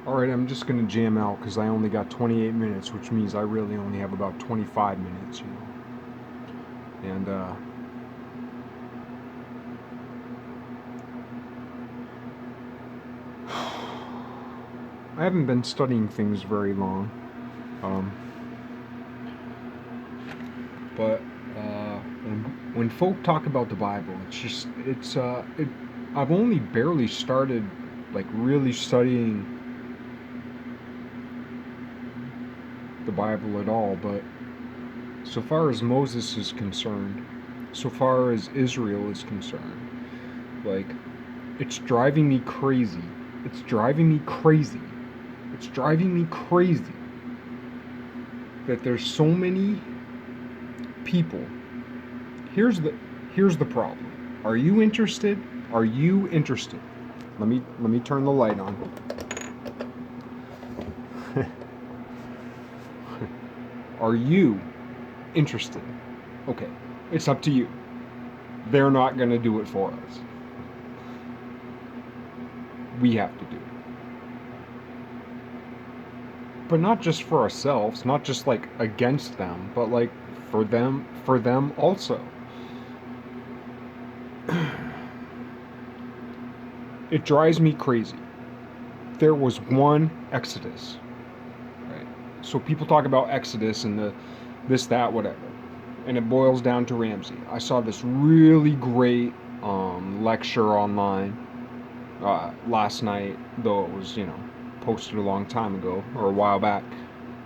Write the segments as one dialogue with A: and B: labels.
A: Alright, I'm just gonna jam out because I only got 28 minutes, which means I really only have about 25 minutes, you know. And, I haven't been studying things very long. Um, but, when folk talk about the Bible, I've only barely started, like, really studying the Bible at all, but so far as Moses is concerned, so far as Israel is concerned, like, it's driving me crazy. It's driving me crazy. It's driving me crazy that there's so many people. Here's the here's the problem. Are you interested? Are you interested? Let me turn the light on. Are you interested? Okay, it's up to you. They're not going to do it for us. We have to do it. But not just for ourselves, not just like against them, but like for them also. It drives me crazy. There was one Exodus, right? So people talk about Exodus and the this, that, whatever, and it boils down to Ramsey. I saw this really great lecture online last night, though it was, posted a long time ago or a while back,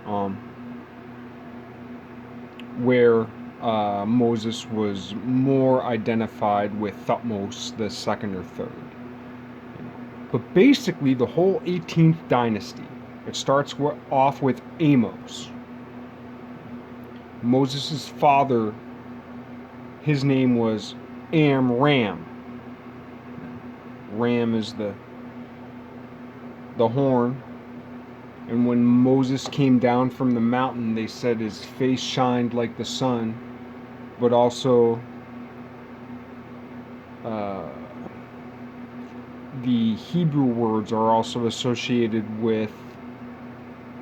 A: um, where Moses was more identified with Thutmose the second or third. But basically, the whole 18th dynasty, it starts off with Amos. Moses' father, his name was Amram. Ram is the horn. And when Moses came down from the mountain, they said his face shined like the sun, but also the Hebrew words are also associated with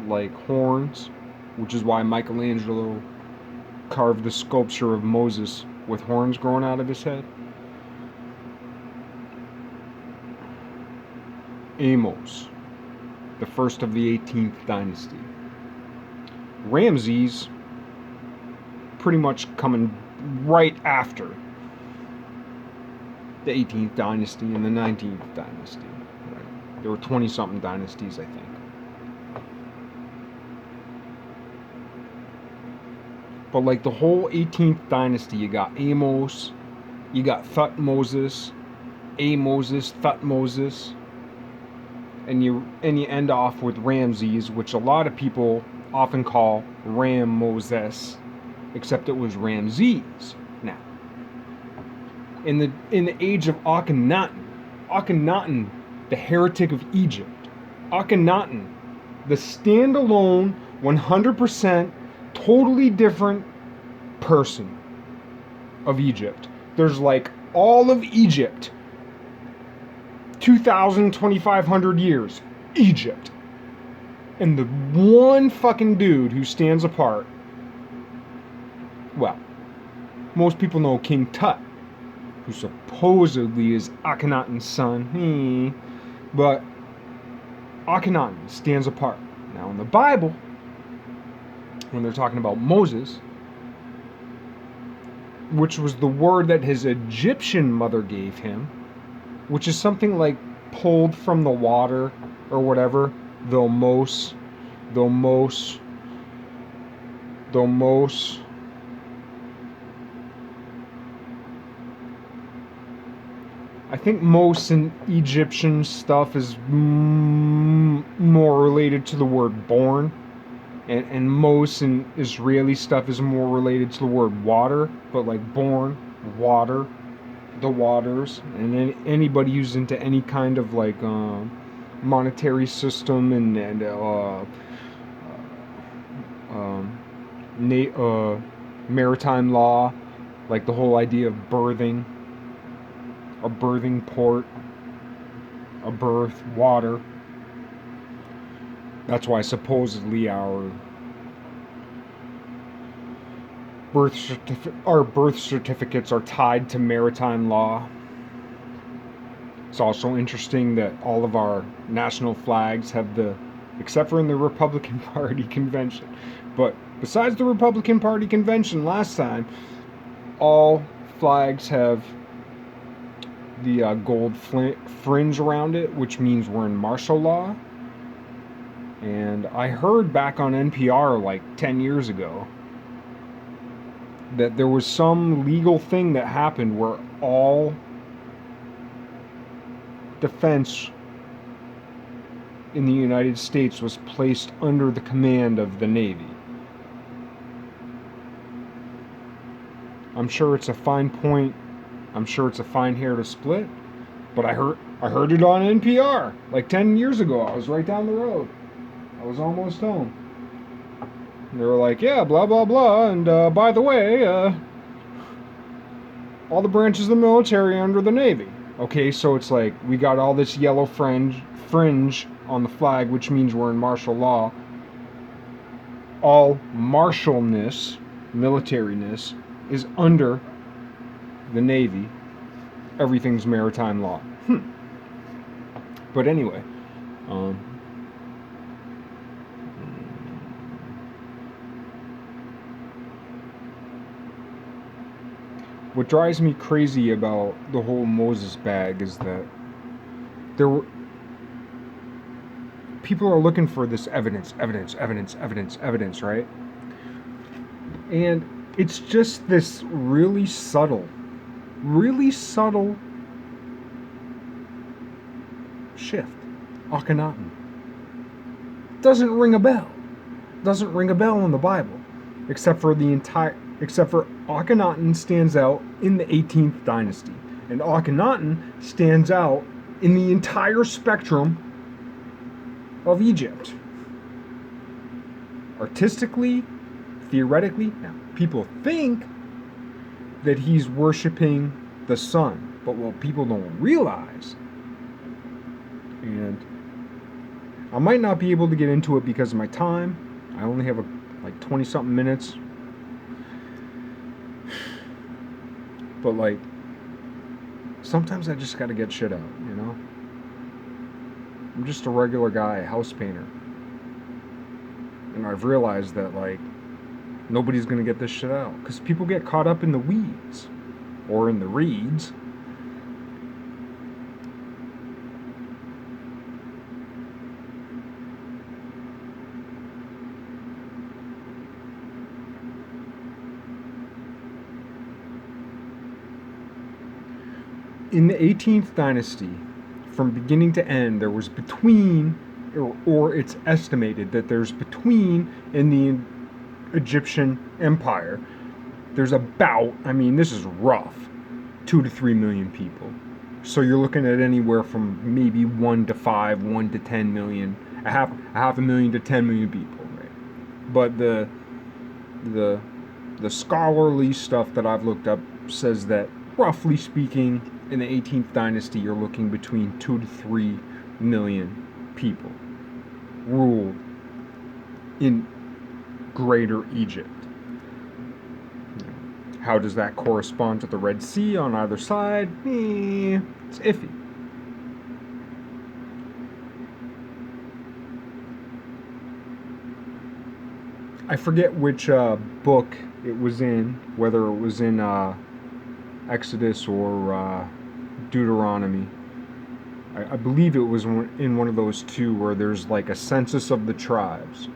A: like horns, which is why Michelangelo carved the sculpture of Moses with horns growing out of his head. Amos, the first of the 18th dynasty. Ramses, pretty much coming right after the 18th dynasty and the 19th dynasty. Right? There were 20-something dynasties, I think. But like the whole 18th dynasty, you got Amos, you got Thutmoses, Amoses, Thutmoses, and you end off with Ramses, which a lot of people often call Ram-Moses, except it was Ramses. Now, in the age of Akhenaten, the heretic of Egypt, Akhenaten, the standalone, 100% totally different person of Egypt. There's like all of Egypt, 2,000, 2,500 years, Egypt. And the one fucking dude who stands apart, well, most people know King Tut, who supposedly is Akhenaten's son. But Akhenaten stands apart. Now in the Bible, when they're talking about Moses, which was the word that his Egyptian mother gave him, which is something like pulled from the water or whatever, though most I think most in Egyptian stuff is more related to the word born, and most in Israeli stuff is more related to the word water, but like born, water, the waters, and anybody who's into any kind of like monetary system and maritime law, like the whole idea of birthing, a birthing port, a birth, water. That's why supposedly our birth certificates are tied to maritime law. It's also interesting that all of our national flags have except for in the Republican Party convention, but besides the Republican Party convention last time, all flags have the gold fringe around it, which means we're in martial law. And I heard back on NPR like 10 years ago that there was some legal thing that happened where all defense in the United States was placed under the command of the Navy. I'm sure it's a fine point. I'm sure it's a fine hair to split, but I heard it on NPR like 10 years ago. I was right down the road. I was almost home. They were like, yeah, blah, blah, blah. And by the way, all the branches of the military are under the Navy. Okay, so it's like we got all this yellow fringe on the flag, which means we're in martial law. All martialness, militariness, is under the Navy. Everything's maritime law. But anyway, what drives me crazy about the whole Moses bag is that people are looking for this evidence, right? And it's just this really subtle shift. Akhenaten. Doesn't ring a bell. Doesn't ring a bell in the Bible, except for Akhenaten stands out in the 18th dynasty, and Akhenaten stands out in the entire spectrum of Egypt. Artistically, theoretically, now people think that he's worshiping the sun, but what people don't realize, and I might not be able to get into it because of my time. I only have like 20 something minutes. But like, sometimes I just gotta get shit out, you know? I'm just a regular guy, a house painter. And I've realized that like, nobody's gonna get this shit out. Because people get caught up in the weeds. Or in the reeds. In the 18th dynasty, from beginning to end, there was between, or it's estimated that there's between in the Egyptian Empire, there's about, I mean, this is rough, 2 to 3 million people. So you're looking at anywhere from maybe 1 to 5, 1 to 10 million, a half a million to 10 million people, right? But the scholarly stuff that I've looked up says that, roughly speaking, in the 18th dynasty, you're looking between 2 to 3 million people ruled in Greater Egypt. How does that correspond to the Red Sea on either side? It's iffy. I forget which book it was in, whether it was in Exodus or Deuteronomy. I believe it was in one of those two where there's like a census of the tribes.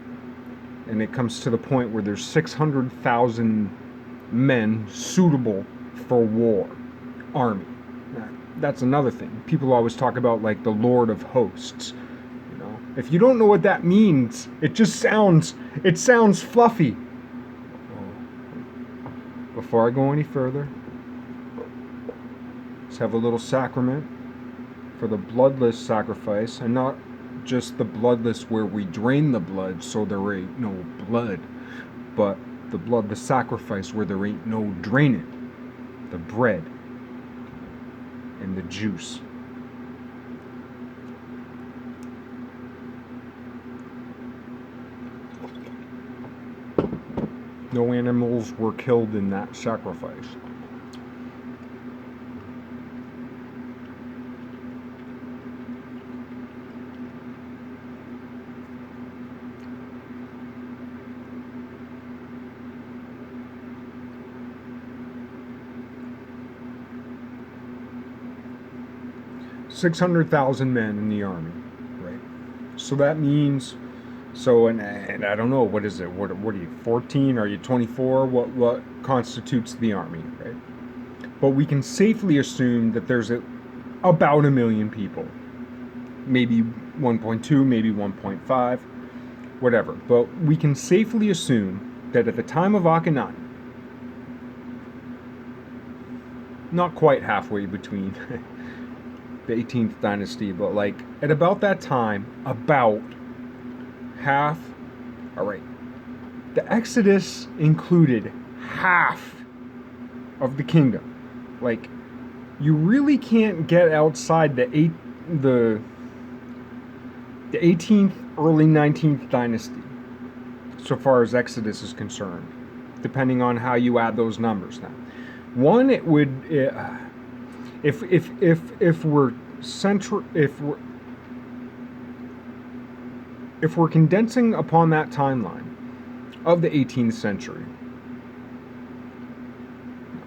A: And it comes to the point where there's 600,000 men suitable for war. Army. That's another thing. People always talk about like the Lord of Hosts. You know, if you don't know what that means, it sounds fluffy. Before I go any further, let's have a little sacrament for the bloodless sacrifice, and not just the bloodless where we drain the blood so there ain't no blood, but the blood, the sacrifice where there ain't no draining, the bread and the juice. No animals were killed in that sacrifice. $600,000 men in the army, right? So that means, and I don't know, what is it? What are you, 14? Are you 24? What constitutes the army, right? But we can safely assume that there's about 1 million people, maybe 1.2, maybe 1.5, whatever. But we can safely assume that at the time of Akhenaten, not quite halfway between the 18th dynasty, but like at about that time, about half, all right, the Exodus included half of the kingdom. Like, you really can't get outside the 18th, early 19th dynasty, so far as Exodus is concerned, depending on how you add those numbers now. One, if we're condensing upon that timeline of the 18th century,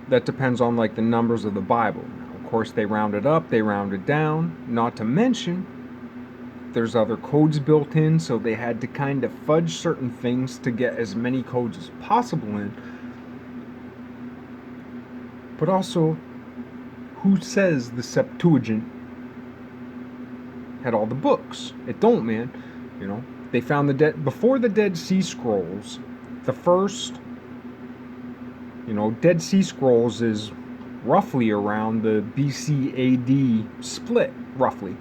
A: that depends on like the numbers of the Bible. Now, of course, they rounded up, they rounded down, not to mention there's other codes built in, so they had to kind of fudge certain things to get as many codes as possible in. But also, who says the Septuagint had all the books? It don't, man. You know, they found before the Dead Sea Scrolls, the first, Dead Sea Scrolls is roughly around the BC AD split, roughly.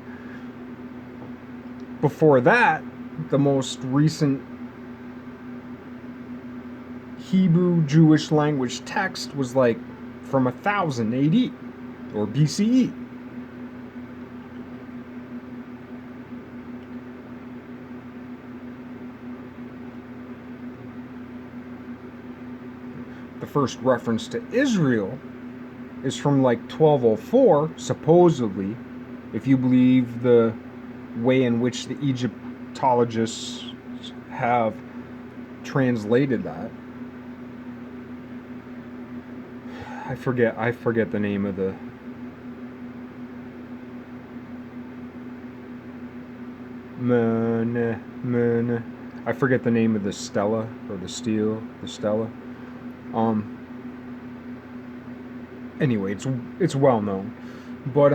A: Before that, the most recent Hebrew Jewish language text was like from 1000 AD or BCE. The first reference to Israel is from like 1204, supposedly, if you believe the way in which the Egyptologists have translated that. I forget the name of the I forget the name of the stela or the stela. Anyway, it's well known. But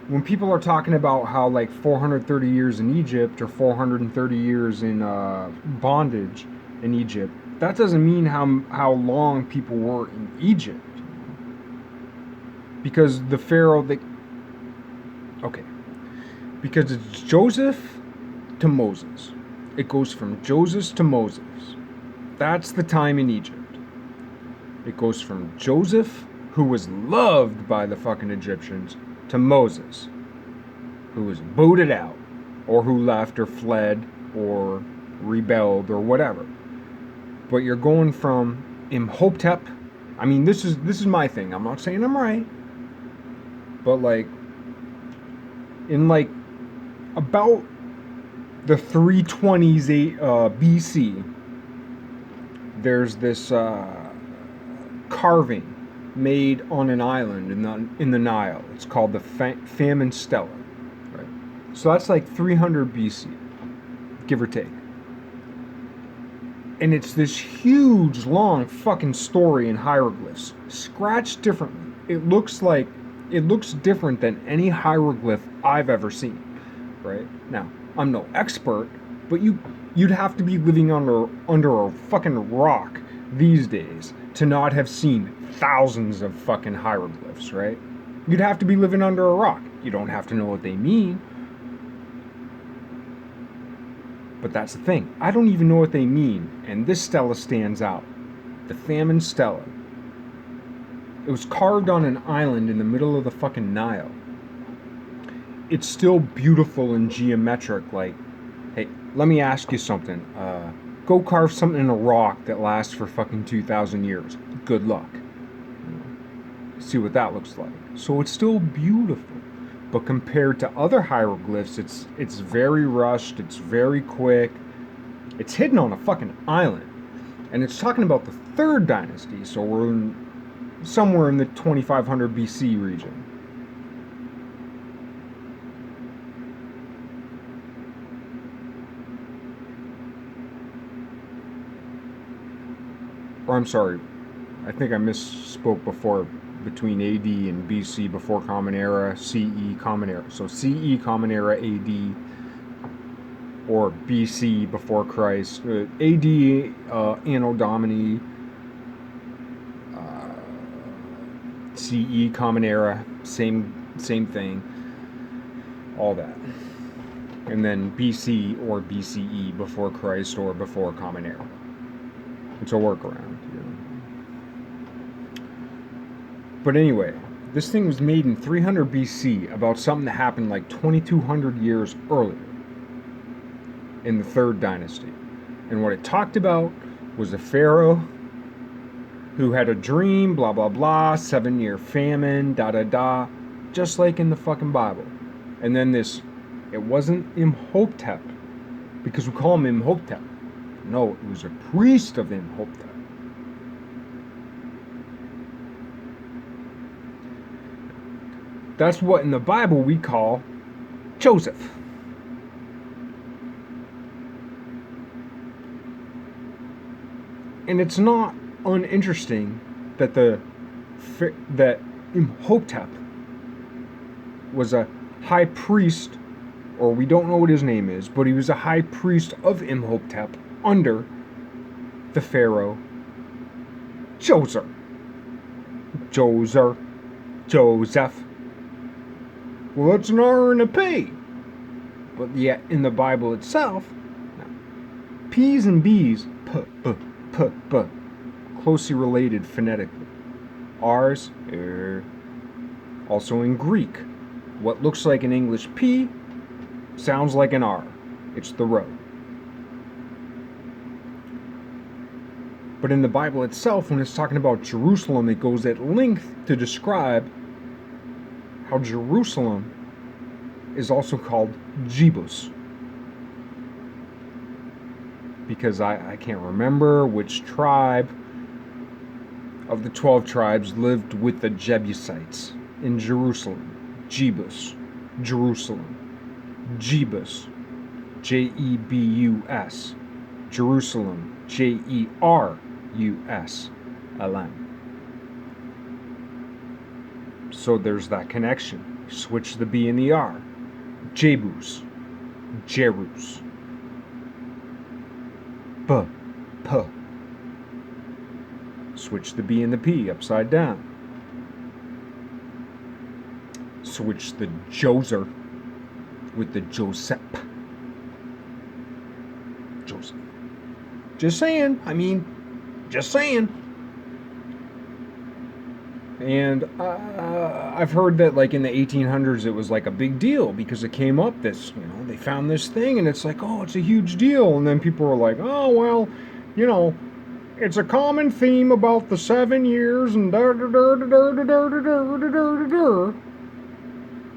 A: when people are talking about how like 430 years in Egypt or 430 years in bondage in Egypt, that doesn't mean how long people were in Egypt. Because the Pharaoh because it's Joseph to Moses. It goes from Joseph to Moses. That's the time in Egypt. It goes from Joseph, who was loved by the fucking Egyptians, to Moses, who was booted out, or who left or fled or rebelled or whatever. But you're going from Imhotep. I mean, this is my thing. I'm not saying I'm right, but like in like about the 320s BC, there's this carving made on an island in the Nile. It's called the Famine Stela, right? So that's like 300 BC, give or take. And it's this huge, long fucking story in hieroglyphs, scratched differently. It looks different than any hieroglyph I've ever seen, right? Now, I'm no expert, but you'd have to be living under a fucking rock these days to not have seen thousands of fucking hieroglyphs, right? You'd have to be living under a rock. You don't have to know what they mean. But that's the thing. I don't even know what they mean, and this stela stands out. The Famine Stela. It was carved on an island in the middle of the fucking Nile. It's still beautiful and geometric. Like, hey, let me ask you something. Go carve something in a rock that lasts for fucking 2,000 years. Good luck. See what that looks like. So it's still beautiful. But compared to other hieroglyphs, it's very rushed, it's very quick. It's hidden on a fucking island. And it's talking about the third dynasty, so we're somewhere in the 2500 BC region. Or I'm sorry, I think I misspoke before, between AD and BC, before Common Era, CE Common Era. So CE Common Era, AD, or BC before Christ, AD Anno Domini, CE Common Era, same thing, all that. And then BC or BCE, before Christ or before Common Era. It's a workaround, you know. But anyway, this thing was made in 300 BC about something that happened like 2,200 years earlier in the third dynasty. And what it talked about was a pharaoh who had a dream, blah, blah, blah, 7-year famine, da, da, da, just like in the fucking Bible. And then it wasn't Imhotep, because we call him Imhotep. No, it was a priest of Imhotep. That's what in the Bible we call Joseph. And it's not uninteresting that that Imhotep was a high priest, or we don't know what his name is, but he was a high priest of Imhotep under the pharaoh Joseph. Well, it's an R and a P. But yet, in the Bible itself, P's and B's, closely related phonetically. R's, also in Greek. What looks like an English P sounds like an R. It's the road. But in the Bible itself, when it's talking about Jerusalem, it goes at length to describe how Jerusalem is also called Jebus. Because I can't remember which tribe of the 12 tribes lived with the Jebusites in Jerusalem. Jebus, Jerusalem, Jebus, Jebus, Jerusalem, Jerusalem. So there's that connection. Switch the B and the R. Jebus, Jerus. P. Switch the B and the P upside down. Switch the Joser with the Joseph. Joseph. Just saying. Just saying. And I've heard that, like, in the 1800s, it was like a big deal because it came up this, they found this thing and it's like, oh, it's a huge deal. And then people were like, oh, well, it's a common theme about the 7 years and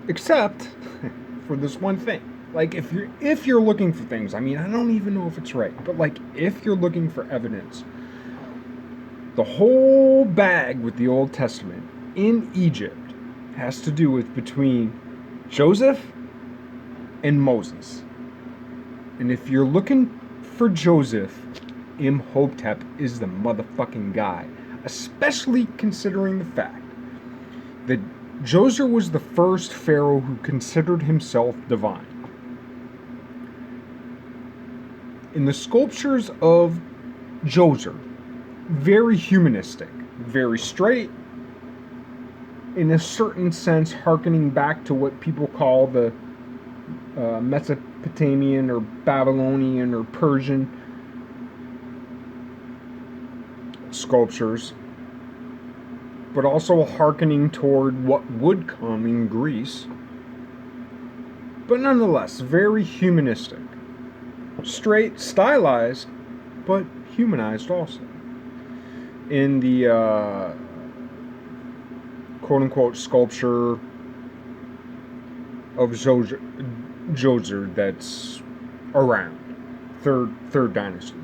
A: except for this one thing. Like, if you're looking for things, I don't even know if it's right, but like, if you're looking for evidence, the whole bag with the Old Testament in Egypt has to do with between Joseph and Moses. And if you're looking for Joseph, Imhotep is the motherfucking guy. Especially considering the fact that Djoser was the first pharaoh who considered himself divine. In the sculptures of Djoser, very humanistic, very straight, in a certain sense hearkening back to what people call the Mesopotamian or Babylonian or Persian sculptures, but also hearkening toward what would come in Greece. But nonetheless, very humanistic, straight, stylized, but humanized also. In the quote-unquote sculpture of Djoser that's around third dynasty.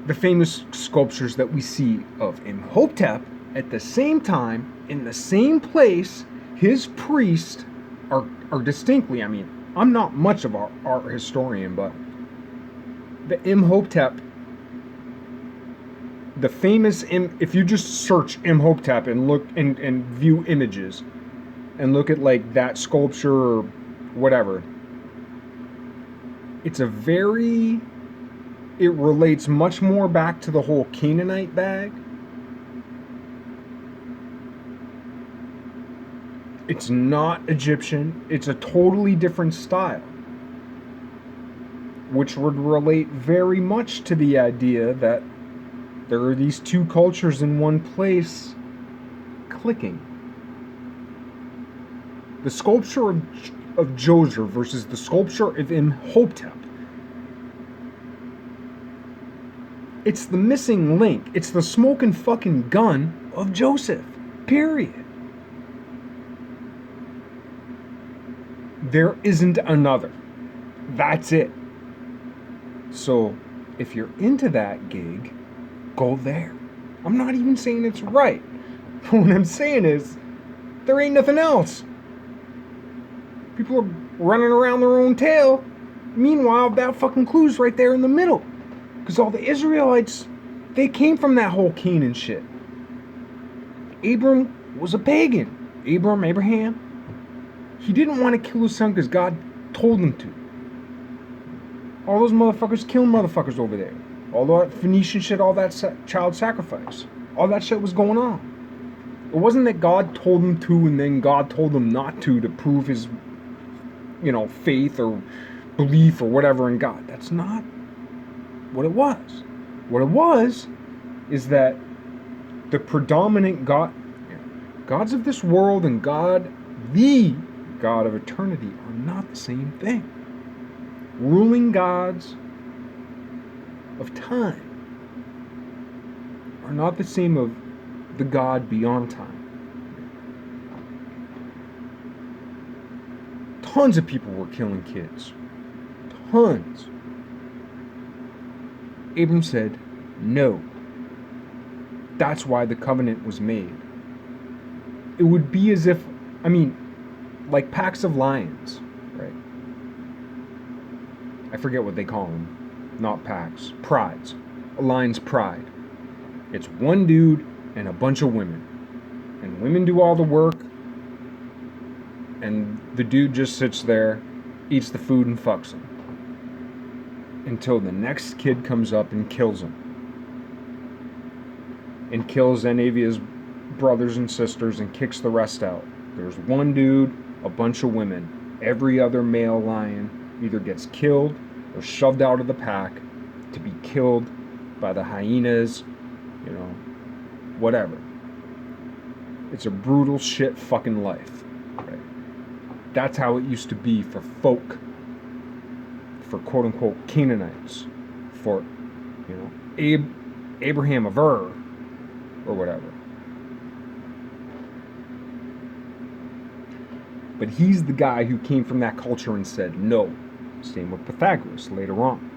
A: The famous sculptures that we see of Imhotep at the same time in the same place, his priests are distinctly, I mean, I'm not much of an art historian, but the Imhotep, the famous, if you just search Imhotep and look and view images and look at like that sculpture or whatever, it relates much more back to the whole Canaanite bag. It's not Egyptian, it's a totally different style, which would relate very much to the idea that there are these two cultures in one place clicking. The sculpture of Djoser versus the sculpture of Imhotep. It's the missing link. It's the smoking fucking gun of Joseph. Period. There isn't another. That's it. So, if you're into that gig, go there. I'm not even saying it's right. What I'm saying is, there ain't nothing else. People are running around their own tail. Meanwhile, that fucking clue's right there in the middle. Because all the Israelites, they came from that whole Canaan shit. Abram was a pagan. Abraham, he didn't want to kill his son because God told him to. All those motherfuckers killing motherfuckers over there. All that Phoenician shit, all that child sacrifice. All that shit was going on. It wasn't that God told him to and then God told him not to prove his, faith or belief or whatever in God. That's not what it was. What it was is that the predominant gods of this world and God, the God of eternity, are not the same thing. Ruling gods of time are not the same of the God beyond time. Tons of people were killing kids. Tons. Abram said, no. That's why the covenant was made. It would be as if, like packs of lions, right? I forget what they call them. Not packs. Prides. A lion's pride. It's one dude and a bunch of women. And women do all the work. And the dude just sits there, eats the food and fucks him. Until the next kid comes up and kills him. And kills any of his brothers and sisters and kicks the rest out. There's one dude, a bunch of women. Every other male lion either gets killed or shoved out of the pack to be killed by the hyenas, whatever. It's a brutal shit fucking life. Right? That's how it used to be for folk, for quote unquote Canaanites, for, Abraham of Ur, or whatever. But he's the guy who came from that culture and said no. Same with Pythagoras later on.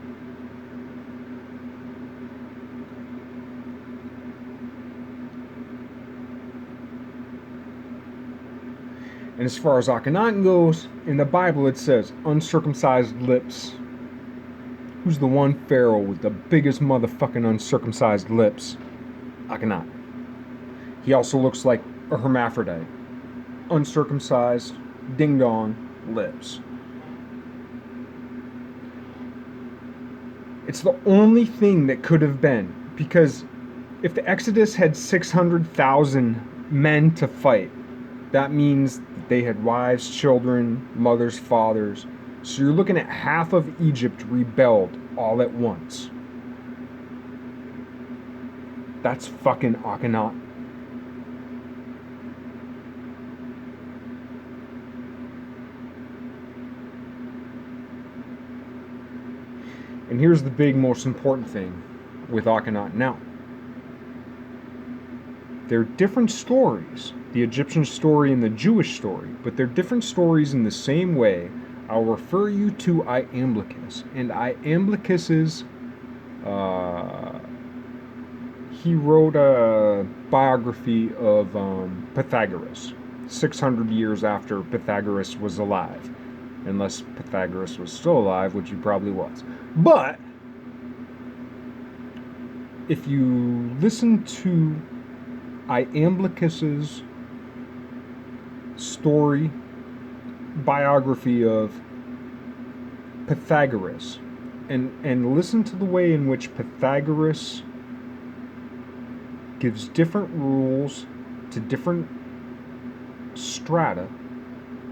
A: And as far as Akhenaten goes, in the Bible it says, uncircumcised lips. Who's the one pharaoh with the biggest motherfucking uncircumcised lips? Akhenaten. He also looks like a hermaphrodite. Uncircumcised, ding-dong lips. It's the only thing that could have been, because if the Exodus had 600,000 men to fight, that means that they had wives, children, mothers, fathers. So you're looking at half of Egypt rebelled all at once. That's fucking Akhenaten. And here's the big, most important thing with Akhenaten. Now, they're different stories, the Egyptian story and the Jewish story, but they're different stories in the same way. I'll refer you to Iamblichus. And Iamblichus's, he wrote a biography of Pythagoras, 600 years after Pythagoras was alive. Unless Pythagoras was still alive, which he probably was. But if you listen to Iamblichus's story, biography of Pythagoras, and listen to the way in which Pythagoras gives different rules to different strata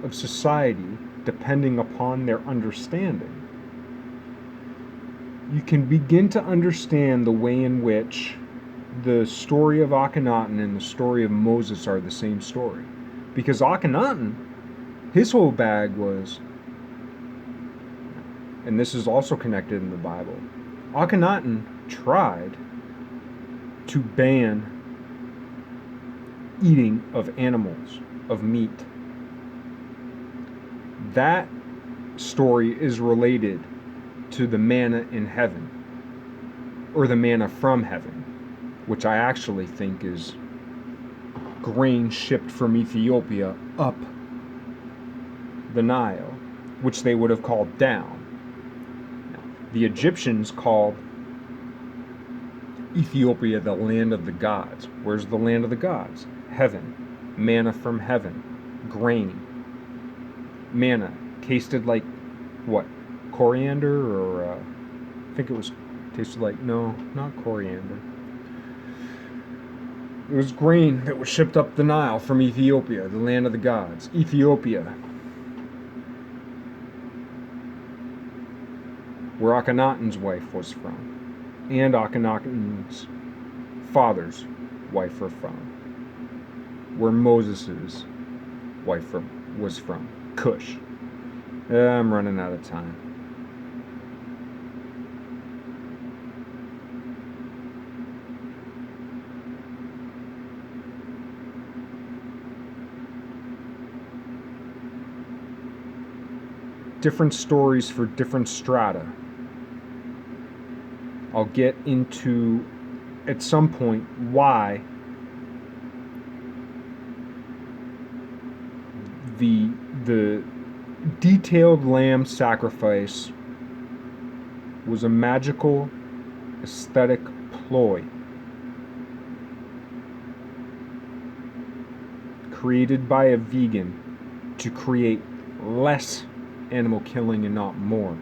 A: of society depending upon their understanding, you can begin to understand the way in which the story of Akhenaten and the story of Moses are the same story. Because Akhenaten, his whole bag was, and this is also connected in the Bible, Akhenaten tried to ban eating of animals, of meat. That story is related to the manna in heaven, or the manna from heaven, which I actually think is grain shipped from Ethiopia up the Nile, which they would have called down. The Egyptians called Ethiopia the land of the gods. Where's the land of the gods? Heaven. Manna from heaven. Grain. Manna. Tasted like, what? Coriander? Or, I think it was tasted like, no, not coriander. It was grain that was shipped up the Nile from Ethiopia, the land of the gods. Ethiopia. Where Akhenaten's wife was from. And Akhenaten's father's wife were from. Where Moses' wife was from. Cush. I'm running out of time. Different stories for different strata. I'll get into, at some point, why the detailed lamb sacrifice was a magical, aesthetic ploy created by a vegan to create less animal killing and not more.